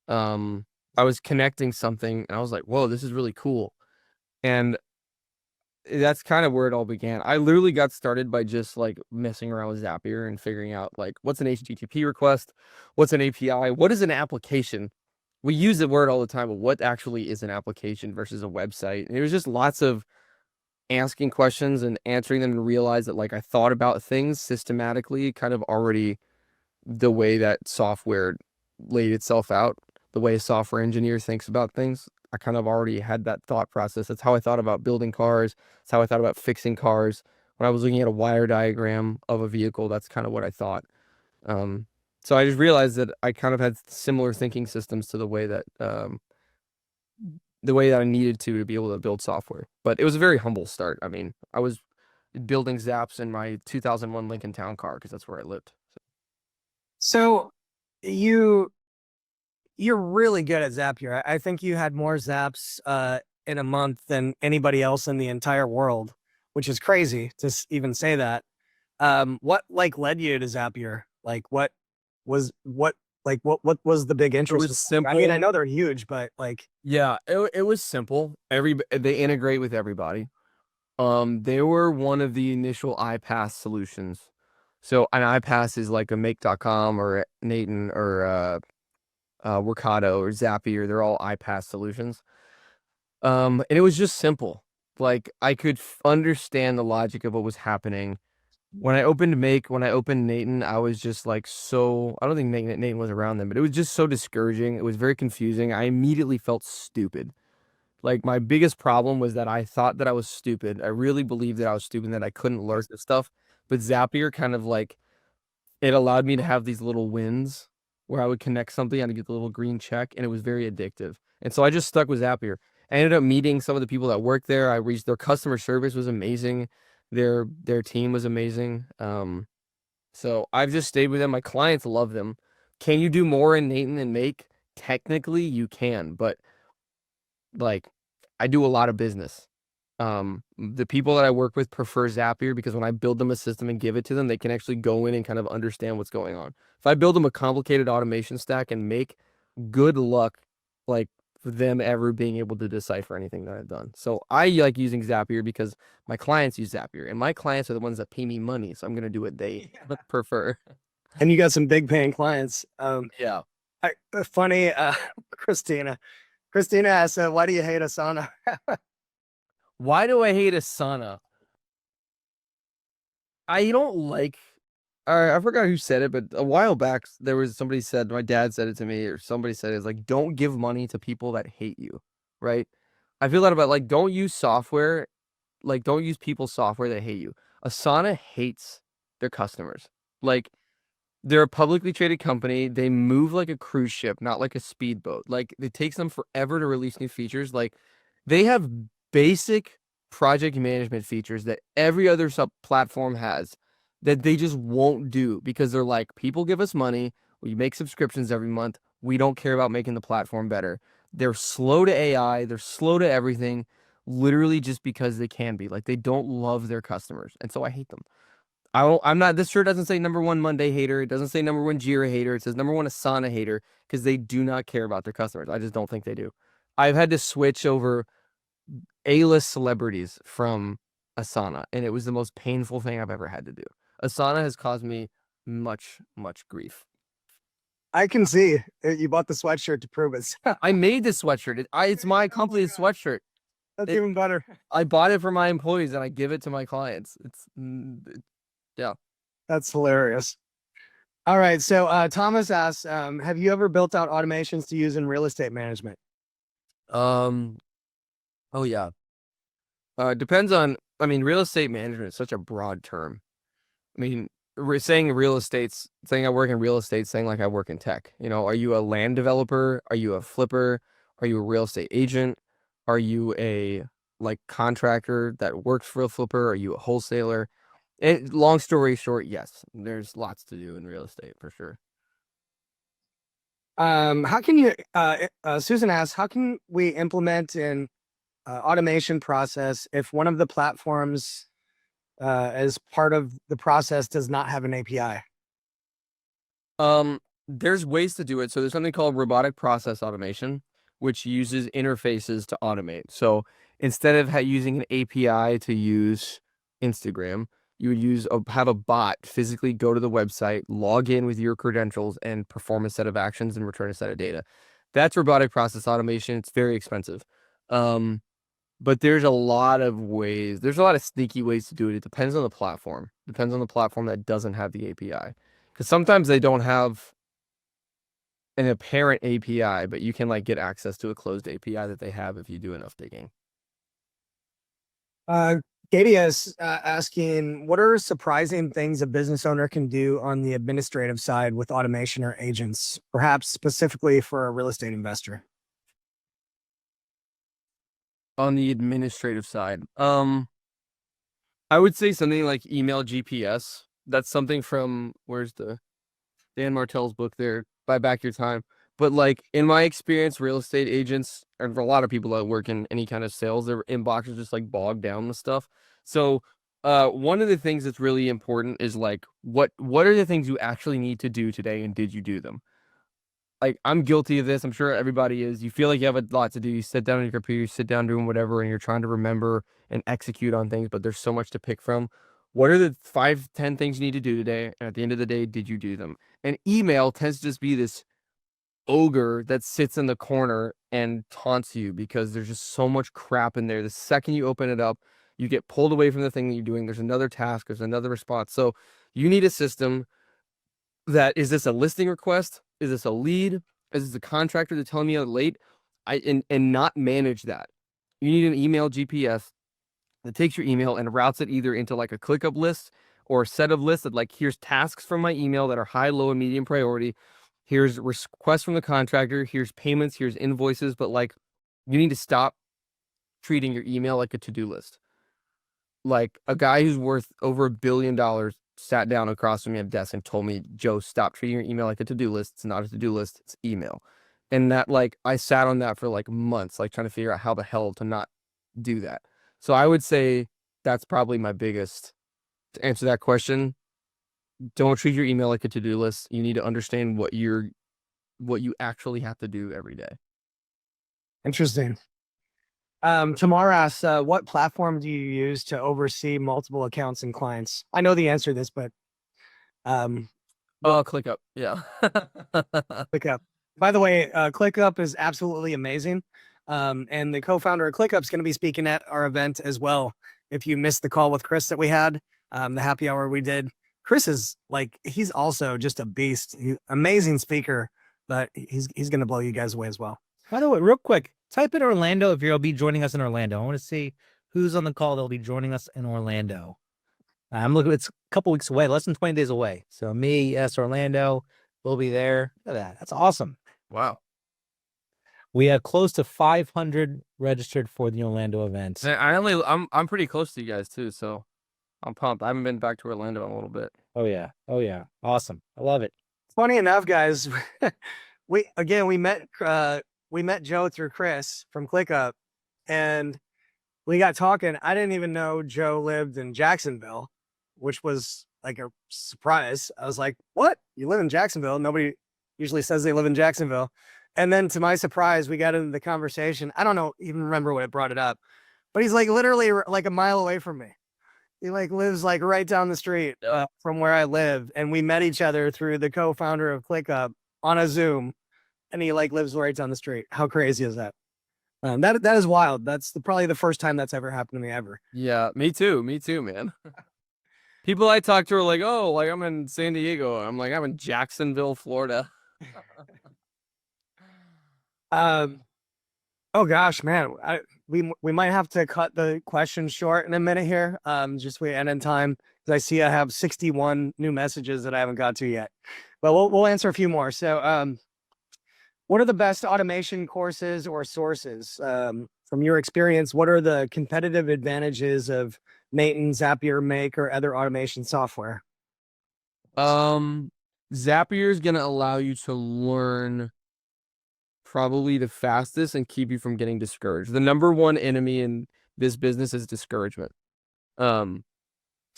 I was connecting something, and I was like, whoa, this is really cool. And that's kind of where it all began. I literally got started by just like messing around with Zapier and figuring out like what's an HTTP request, what's an API, what is an application. We use the word all the time, but what actually is an application versus a website? And it was just lots of asking questions and answering them, and realize that like I thought about things systematically, kind of already the way that software laid itself out the way a software engineer thinks about things. I kind of already had that thought process. That's how I thought about building cars. That's how I thought about fixing cars. When I was looking at a wire diagram of a vehicle, that's kind of what I thought. So I just realized that I kind of had similar thinking systems to the way that I needed to be able to build software. But it was a very humble start. I mean, I was building zaps in my 2001 Lincoln Town car because that's where I lived. So you're really good at Zapier. I think you had more zaps in a month than anybody else in the entire world, which is crazy to even say that. What like led you to Zapier? Like what was the big interest? was simple. I mean, I know they're huge, but like Yeah, it was simple. They integrate with everybody. They were one of the initial iPass solutions. So an iPass is like a make.com or Nathan or Workato or Zapier. They're all iPass solutions. And it was just simple. Like I could understand the logic of what was happening. When I opened Nathan, I was just like I don't think Nathan was around them, but it was just so discouraging. It was very confusing. I immediately felt stupid. Like my biggest problem was that I thought that I was stupid. I really believed that I was stupid and that I couldn't learn this stuff. But Zapier kind of like it allowed me to have these little wins where I would connect something and I'd get the little green check, and it was very addictive. And so I just stuck with Zapier. I ended up meeting some of the people that worked there. I reached their customer service was amazing. Their team was amazing. So I've just stayed with them. My clients love them. Can you do more in Nathan and Make? Technically, you can, but like I do a lot of business. The people that I work with prefer Zapier because when I build them a system and give it to them, they can actually go in and kind of understand what's going on. If I build them a complicated automation stack and Make, good luck, like for them ever being able to decipher anything that I've done. So I like using Zapier because my clients use Zapier, and my clients are the ones that pay me money. So I'm going to do what they prefer. and you got some big paying clients. Yeah. Funny, Christina asked, why do you hate Asana? Why do I hate Asana? I don't like. I forgot who said it, but a while back there was somebody said, my dad said it to me, or somebody said it's like, don't give money to people that hate you, right? I feel that about like don't use software, like don't use people's software that hate you. Asana hates their customers. Like they're a publicly traded company. They move like a cruise ship, not like a speedboat. Like it takes them forever to release new features. Like they have basic project management features that every other sub platform has that they just won't do because they're like, people give us money. We make subscriptions every month. We don't care about making the platform better. They're slow to AI. They're slow to everything, literally just because they can be. Like they don't love their customers. And so I hate them. I'm not, this shirt doesn't say number one Monday hater. It doesn't say number one Jira hater. It says number one Asana hater because they do not care about their customers. I just don't think they do. I've had to switch over A-list celebrities from Asana, and it was the most painful thing I've ever had to do. Asana has caused me much, much grief. I can see you bought the sweatshirt to prove it. I made this sweatshirt. It's my company's sweatshirt. That's even better. I bought it for my employees and I give it to my clients. Yeah. That's hilarious. All right. So Thomas asks, have you ever built out automations to use in real estate management? Oh yeah. Depends on, I mean, real estate management is such a broad term. I mean, we're saying saying I work in real estate, saying like I work in tech. You know, are you a land developer? Are you a flipper? Are you a real estate agent? Are you a like contractor that works for a flipper? Are you a wholesaler? Long story short, yes, there's lots to do in real estate for sure. How can you, Susan asks, how can we implement an automation process if one of the platforms as part of the process does not have an API? There's ways to do it. So there's something called robotic process automation, which uses interfaces to automate. So instead of using an API to use Instagram, you would have a bot physically go to the website, log in with your credentials, and perform a set of actions and return a set of data. That's robotic process automation. It's very expensive. But there's a lot of ways. There's a lot of sneaky ways to do it. It depends on the platform. Depends on the platform that doesn't have the API. Because sometimes they don't have an apparent API, but you can like get access to a closed API that they have if you do enough digging. Katie is asking, what are surprising things a business owner can do on the administrative side with automation or agents, perhaps specifically for a real estate investor? On the administrative side, I would say something like email GPS. That's something from where's the Dan Martell's book there, Buy Back Your Time. But like in my experience, real estate agents and for a lot of people that work in any kind of sales, their inbox is just like bogged down with stuff. So one of the things that's really important is like what are the things you actually need to do today and did you do them? Like I'm guilty of this. I'm sure everybody is. You feel like you have a lot to do. You sit down on your computer, you sit down doing whatever, and you're trying to remember and execute on things, but there's so much to pick from. What are the 5-10 things you need to do today? And at the end of the day, did you do them? And email tends to just be this ogre that sits in the corner and taunts you because there's just so much crap in there. The second you open it up, you get pulled away from the thing that you're doing. There's another task, there's another response. So you need a system that is this a listing request? Is this a lead? Is this a contractor that's telling me I'm late? And not manage that. You need an email GPS that takes your email and routes it either into like a ClickUp list or a set of lists that like, here's tasks from my email that are high, low, and medium priority. Here's requests from the contractor. Here's payments. Here's invoices. But like, you need to stop treating your email like a to-do list. Like a guy who's worth over $1 billion sat down across from me at a desk and told me, Joe, stop treating your email like a to-do list. It's not a to-do list. It's email. And that like, I sat on that for like months, like trying to figure out how the hell to not do that. So I would say that's probably my biggest, to answer that question. Don't treat your email like a to-do list. You need to understand what you actually have to do every day. Interesting. Tamar asks, what platform do you use to oversee multiple accounts and clients? I know the answer to this, but ClickUp. Yeah. ClickUp. By the way, ClickUp is absolutely amazing. And the co-founder of ClickUp is going to be speaking at our event as well. If you missed the call with Chris that we had, the happy hour we did, Chris is like, he's also just a beast. Amazing speaker, but he's going to blow you guys away as well. By the way, real quick, type in Orlando if you'll be joining us in Orlando. I want to see who's on the call that'll be joining us in Orlando. I'm looking, it's a couple weeks away, less than 20 days away. So me, yes, Orlando, we'll be there. Look at that. That's awesome. Wow. We have close to 500 registered for the Orlando event. I'm pretty close to you guys too, so I'm pumped. I haven't been back to Orlando in a little bit. Oh yeah. Oh yeah. Awesome. I love it. Funny enough, guys, we met Joe through Chris from ClickUp, and we got talking. I didn't even know Joe lived in Jacksonville, which was like a surprise. I was like, what? You live in Jacksonville? Nobody usually says they live in Jacksonville. And then to my surprise, we got into the conversation. I don't even remember what it brought it up, but he's like literally like a mile away from me. He like lives like right down the street from where I live. And we met each other through the co-founder of ClickUp on a Zoom, and he like lives right down the street. How crazy is that? That is wild. That's probably the first time that's ever happened to me ever. Yeah, me too, man. People I talk to are like, oh, like I'm in San Diego. I'm like, I'm in Jacksonville, Florida. Oh gosh, man, we might have to cut the questions short in a minute here. Just we end in time because I see I have 61 new messages that I haven't got to yet, but we'll answer a few more. So, what are the best automation courses or sources? From your experience, what are the competitive advantages of Maton, Zapier, Make, or other automation software? Zapier is gonna allow you to learn probably the fastest and keep you from getting discouraged. The number one enemy in this business is discouragement. So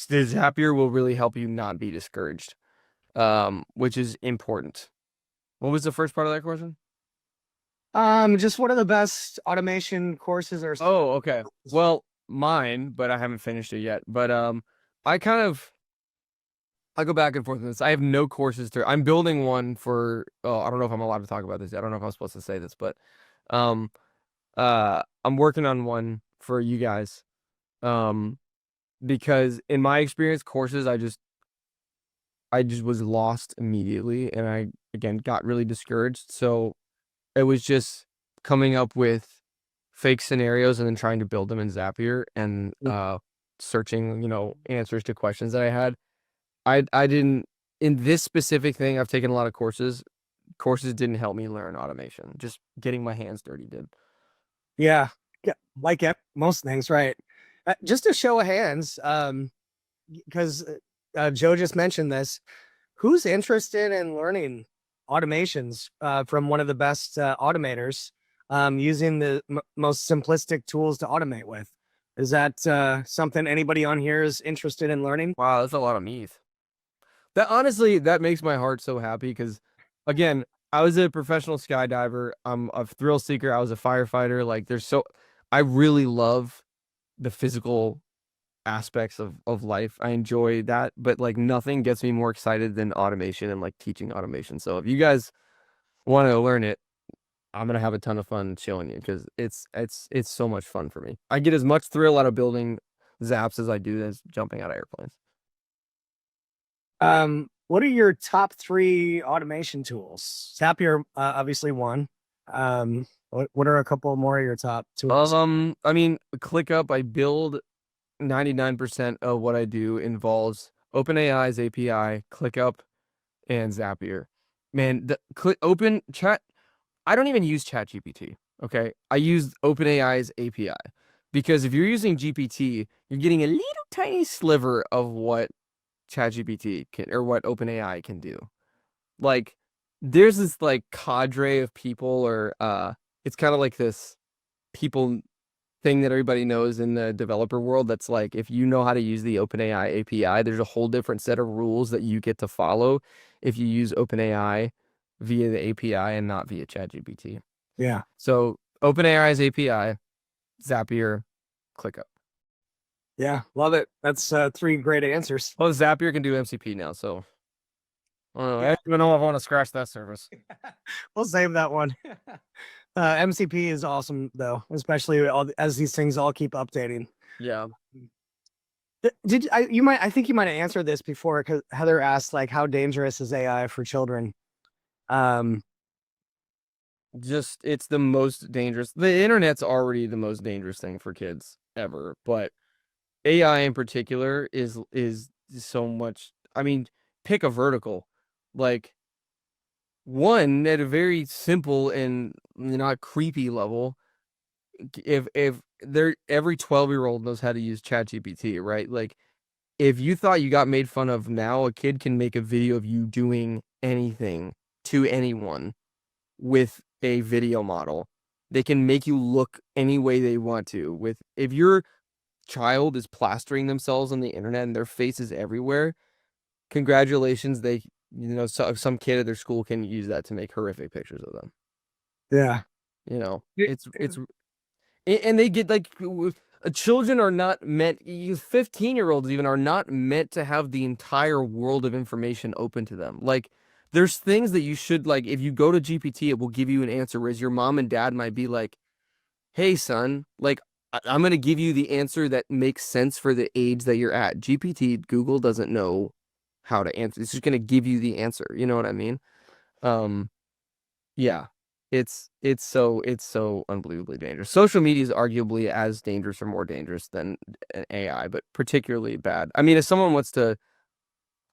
the Zapier will really help you not be discouraged, which is important. What was the first part of that question? Just what are the best automation courses or? Oh, okay. Well, mine, but I haven't finished it yet. But I go back and forth with this. I have no courses I'm building one for, I don't know if I'm allowed to talk about this. I don't know if I'm supposed to say this, but I'm working on one for you guys. Because in my experience, courses, I just was lost immediately, and I again got really discouraged. So it was just coming up with fake scenarios and then trying to build them in Zapier and searching, answers to questions that I had. I didn't in this specific thing. I've taken a lot of courses. Courses didn't help me learn automation. Just getting my hands dirty did. Yeah, like most things, right? Just a show of hands, because Joe just mentioned this. Who's interested in learning automations from one of the best automators, using the most simplistic tools to automate with? Is that something anybody on here is interested in learning? Wow, that's a lot of meat. That honestly, that makes my heart so happy because, again, I was a professional skydiver. I'm a thrill seeker. I was a firefighter. Like, I really love the physical aspects of life. I enjoy that, but like nothing gets me more excited than automation and like teaching automation. So if you guys want to learn it, I'm gonna have a ton of fun showing you because it's so much fun for me. I get as much thrill out of building zaps as I do as jumping out of airplanes. What are your top 3 automation tools? Zapier, obviously one. What are a couple more of your top tools? I mean, ClickUp, I build 99% of what I do involves OpenAI's API, ClickUp, and Zapier. Man, the Open Chat, I don't even use ChatGPT. Okay, I use OpenAI's API because if you're using GPT, you're getting a little tiny sliver of what ChatGPT can or what OpenAI can do. Like, there's this like cadre of people, or it's kind of like this people thing that everybody knows in the developer world. That's like, if you know how to use the OpenAI API, there's a whole different set of rules that you get to follow if you use OpenAI via the API and not via ChatGPT. Yeah. So OpenAI's API, Zapier, ClickUp. Yeah, love it. That's 3 great answers. Well, Zapier can do MCP now, so I don't know. I don't even know if I want to scratch that service. We'll save that one. MCP is awesome though, especially as these things all keep updating. Yeah. I think you might have answered this before, because Heather asked like, how dangerous is AI for children? It's the most dangerous. The internet's already the most dangerous thing for kids ever, but AI in particular is so much. I mean, pick a vertical. Like, one, at a very simple and not creepy level, if they're every 12-year-old knows how to use ChatGPT, right? Like, if you thought you got made fun of now, a kid can make a video of you doing anything to anyone with a video model. They can make you look any way they want to. If your child is plastering themselves on the internet and their face is everywhere, congratulations. Some kid at their school can use that to make horrific pictures of them. Yeah. It's and they get like, children are not meant, 15-year-olds even are not meant to have the entire world of information open to them. Like, there's things that you should, like, if you go to GPT, it will give you an answer, whereas your mom and dad might be like, hey son, like, I'm going to give you the answer that makes sense for the age that you're at. GPT, Google doesn't know how to answer. It's just going to give you the answer. You know what I mean? Yeah. It's so unbelievably dangerous. Social media is arguably as dangerous or more dangerous than an AI, but particularly bad. I mean, if someone wants to,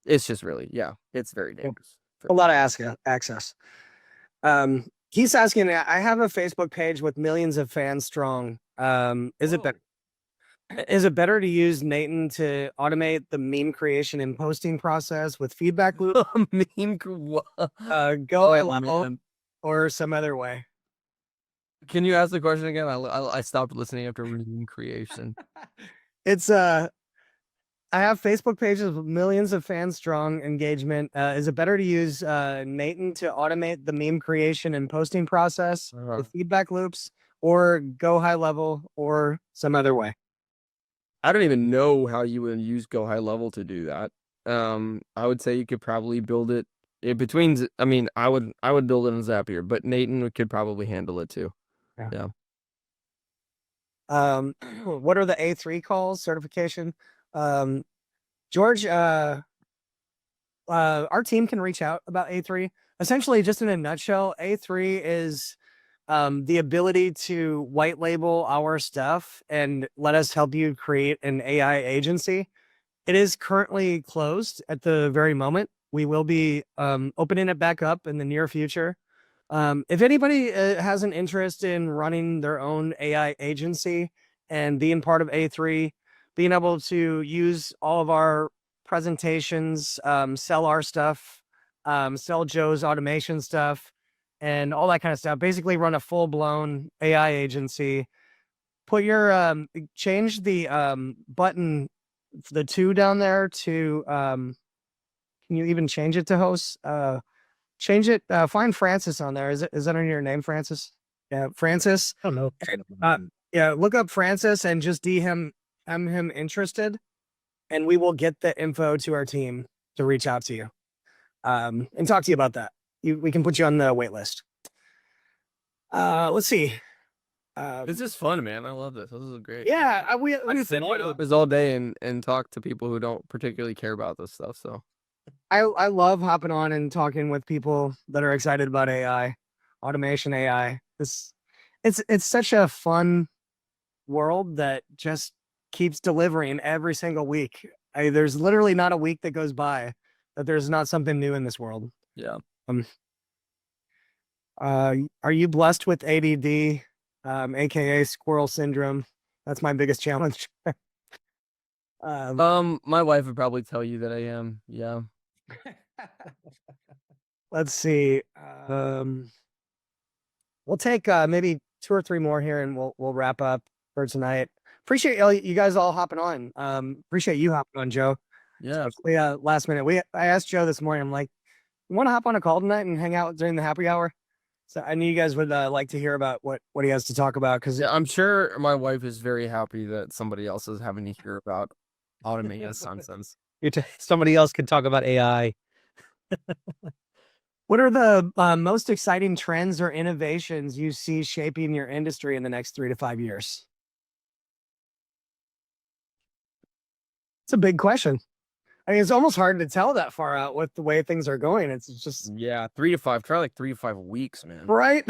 it's just really, yeah, it's very dangerous. A lot of access. He's asking, I have a Facebook page with millions of fans strong. Is it better to use Nathan to automate the meme creation and posting process with feedback loop? Or some other way? Can you ask the question again? I stopped listening after meme creation. It's I have Facebook pages with millions of fans strong engagement. Is it better to use Nathan to automate the meme creation and posting process with feedback loops, or go high level, or some other way? I don't even know how you would use go high level to do that. I would say you could probably build it in between. I mean, I would build it in Zapier, but Nathan could probably handle it too. Yeah. What are the A3 calls certification? George, our team can reach out about A3. Essentially, just in a nutshell, A3 is the ability to white label our stuff and let us help you create an AI agency. It is currently closed at the very moment. We will be opening it back up in the near future. If anybody has an interest in running their own AI agency and being part of A3, being able to use all of our presentations, sell our stuff, sell Joe's automation stuff, and all that kind of stuff, basically run a full-blown AI agency. Put your change the button, the 2 down there to can you even change it to host? Change it, find Francis on there. Is that under your name, Francis? Yeah, Francis. I don't know. Yeah, look up Francis and just DM him interested, and we will get the info to our team to reach out to you and talk to you about that. We can put you on the wait list. Let's see. This is fun, man. I love this. This is great. Yeah, I sit in my office all day and talk to people who don't particularly care about this stuff. So I love hopping on and talking with people that are excited about AI, automation AI. It's such a fun world that just keeps delivering every single week. There's literally not a week that goes by that there's not something new in this world. yeah. Are you blessed with ADD, aka squirrel syndrome? That's my biggest challenge. My wife would probably tell you that I am. Yeah. Let's see. We'll take maybe 2 or 3 more here, and we'll wrap up for tonight. Appreciate you guys all hopping on. Appreciate you hopping on, Joe. Yeah. Last minute. I asked Joe this morning. I'm like, you want to hop on a call tonight and hang out during the happy hour? So I knew you guys would like to hear about what he has to talk about, because Yeah, I'm sure my wife is very happy that somebody else is having to hear about automated nonsense. Somebody else can talk about AI. what are the most exciting trends or innovations you see shaping your industry in the next 3 to 5 years? It's a big question. I mean, it's almost hard to tell that far out with the way things are going. It's just Yeah, 3 to 5. Try like 3 to 5 weeks, man. right.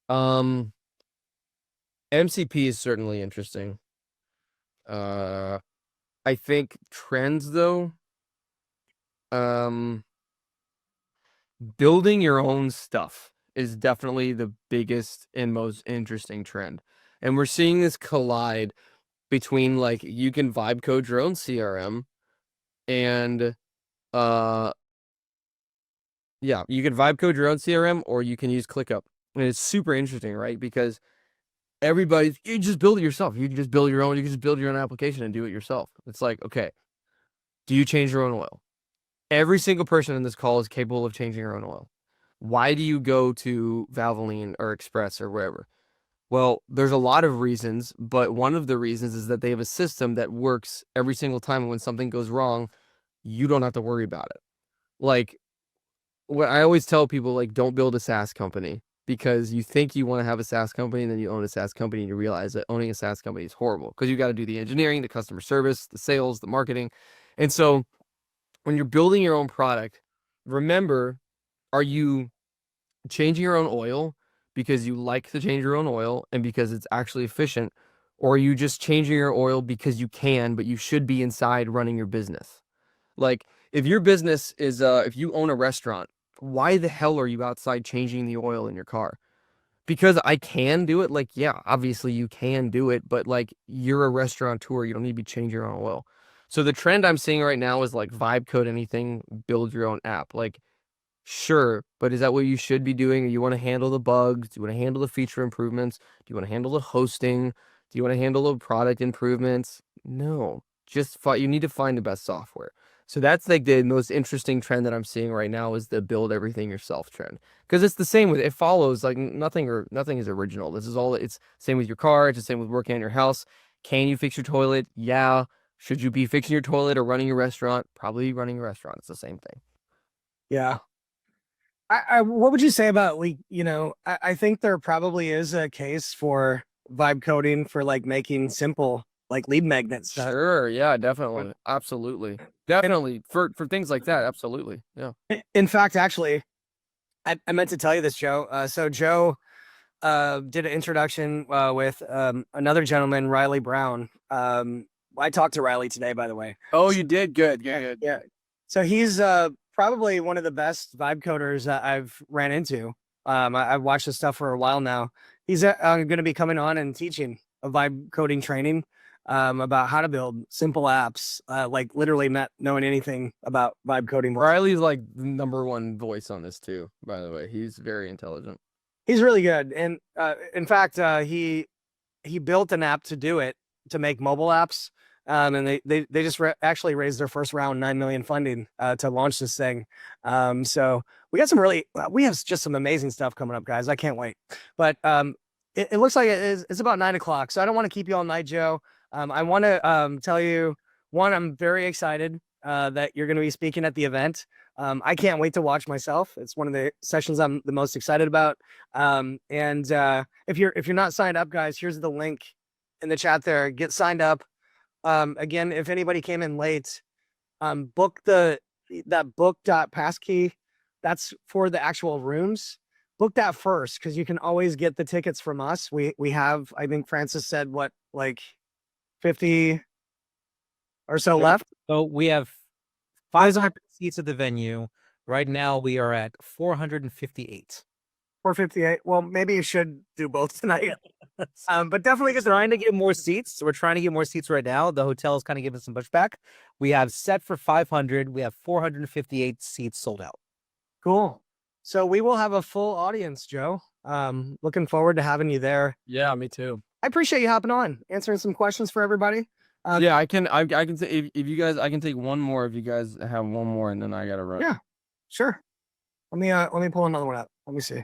MCP is certainly interesting. I think trends though, building your own stuff is definitely the biggest and most interesting trend. And we're seeing this collide between, like, you can vibe code your own CRM and yeah, you can vibe code your own CRM, or you can use ClickUp. And it's super interesting, right? Because you just build it yourself. You can just build your own application and do it yourself. It's like, okay, do you change your own oil? Every single person in this call is capable of changing your own oil. Why do you go to Valvoline or Express or wherever? Well, there's a lot of reasons, but one of the reasons is that they have a system that works every single time. When something goes wrong, you don't have to worry about it. Like, what I always tell people, like, don't build a SaaS company, because you think you want to have a SaaS company, and then you own a SaaS company and you realize that owning a SaaS company is horrible, because you got to do the engineering, the customer service, the sales, the marketing. And so when you're building your own product, remember, are you changing your own oil because you like to change your own oil and because it's actually efficient? Or are you just changing your oil because you can, but you should be inside running your business? Like, if your business is, if you own a restaurant, why the hell are you outside changing the oil in your car? Because I can do it? Like, yeah, obviously you can do it, but like, you're a restaurateur, you don't need to be changing your own oil. So the trend I'm seeing right now is like, vibe code anything, build your own app. Like, sure, but is that what you should be doing? Or you want to handle the bugs? Do you want to handle the feature improvements? Do you want to handle the hosting? Do you want to handle the product improvements? No, just you need to find the best software. So that's like the most interesting trend that I'm seeing right now, is the build everything yourself trend. Because it's the same with, it follows like nothing is original. This is all, it's same with your car. It's the same with working on your house. Can you fix your toilet? Yeah. Should you be fixing your toilet or running your restaurant? Probably running a restaurant. It's the same thing. Yeah. What would you say about, like, I think there probably is a case for vibe coding for like making simple like lead magnets. Sure. Yeah, definitely. Absolutely. Definitely for things like that. Absolutely. Yeah. In fact, actually, I meant to tell you this, Joe. So Joe did an introduction with another gentleman, Riley Brown. I talked to Riley today, by the way. Oh, you did good. Yeah. Good. Yeah. So he's probably one of the best vibe coders that I've ran into. I've watched his stuff for a while now. He's going to be coming on and teaching a vibe coding training about how to build simple apps, like literally not knowing anything about vibe coding. Riley's like the #1 voice on this too, by the way. He's very intelligent. He's really good. And in fact, he built an app to do it, to make mobile apps. And they just actually raised their first round, 9 million funding to launch this thing. So we have just some amazing stuff coming up, guys. I can't wait. But it looks like it's about 9 o'clock. So I don't want to keep you all night, Joe. I want to tell you, one, I'm very excited that you're going to be speaking at the event. I can't wait to watch myself. It's one of the sessions I'm the most excited about. And if you're not signed up, guys, here's the link in the chat there. Get signed up. Again, if anybody came in late, book that book.passkey. That's for the actual rooms. Book that first, because you can always get the tickets from us. We have, I think Francis said, what, like 50 or so left. So we have 500 seats at the venue. Right now we are at 458. 458. Well, maybe you should do both tonight. But definitely We're trying to get more seats. So we're trying to get more seats right now. The hotel is kind of giving some pushback. We have set for 500. We have 458 seats sold out. cool. So we will have a full audience, Joe. Looking forward to having you there. Yeah, me too. I appreciate you hopping on, answering some questions for everybody. Yeah, I can say if you guys, I can take one more if you guys have one more, and then I gotta run. Yeah. Sure. Let me pull another one up. Let me see.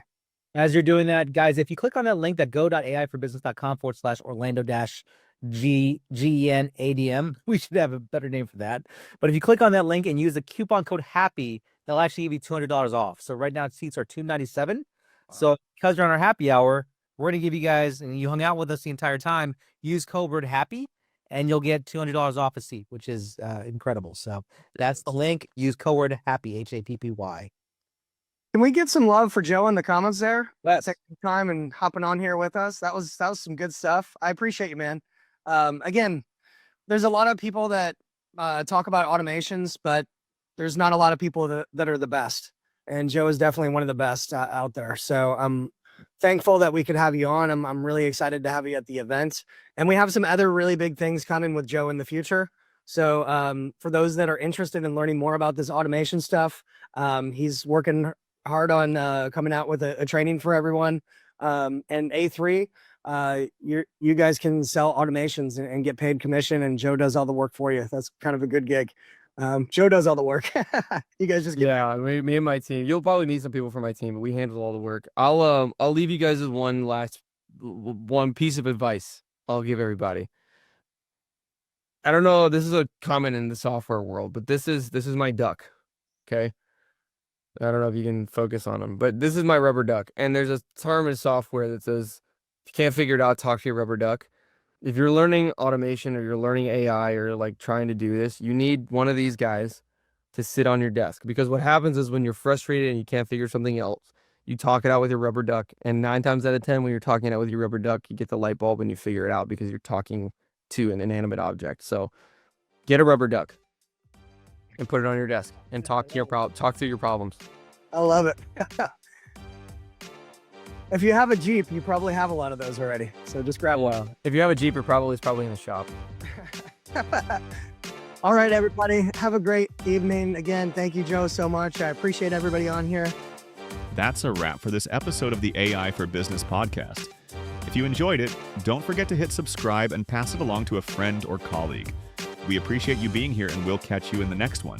As you're doing that, guys, if you click on that link, that go.aiforbusiness.com/Orlando-GENADM, we should have a better name for that. But if you click on that link and use the coupon code HAPPY, they'll actually give you $200 off. So right now seats are $297. So because you're on our happy hour, we're going to give you guys, and you hung out with us the entire time, use code word HAPPY, and you'll get $200 off a seat, which is incredible. So that's the link. Use code word HAPPY, HAPPY. Can we get some love for Joe in the comments there? Let's. Taking the time and hopping on here with us. That was some good stuff. I appreciate you, man. Again, there's a lot of people that talk about automations, but there's not a lot of people that are the best. And Joe is definitely one of the best out there. So I'm thankful that we could have you on. I'm really excited to have you at the event. And we have some other really big things coming with Joe in the future. So for those that are interested in learning more about this automation stuff, he's working hard on coming out with a training for everyone. And A3, you guys can sell automations and get paid commission, and Joe does all the work for you. That's kind of a good gig. Joe does all the work. You guys just get me and my team. You'll probably need some people from my team, but we handle all the work. I'll leave you guys with one piece of advice I'll give everybody. I don't know, this is a common in the software world, but this is my duck. Okay. I don't know if you can focus on them, but this is my rubber duck. And there's a term in software that says, if you can't figure it out, talk to your rubber duck. If you're learning automation or you're learning AI or like trying to do this, you need one of these guys to sit on your desk, because what happens is when you're frustrated and you can't figure something else, you talk it out with your rubber duck. And 9 times out of 10, when you're talking it out with your rubber duck, you get the light bulb and you figure it out because you're talking to an inanimate object. So get a rubber duck and put it on your desk and talk through your problems. I love it. If you have a Jeep, you probably have a lot of those already. So just grab one. If you have a Jeep, it's probably in the shop. All right, everybody. Have a great evening. Again, thank you, Joe, so much. I appreciate everybody on here. That's a wrap for this episode of the AI for Business podcast. If you enjoyed it, don't forget to hit subscribe and pass it along to a friend or colleague. We appreciate you being here, and we'll catch you in the next one.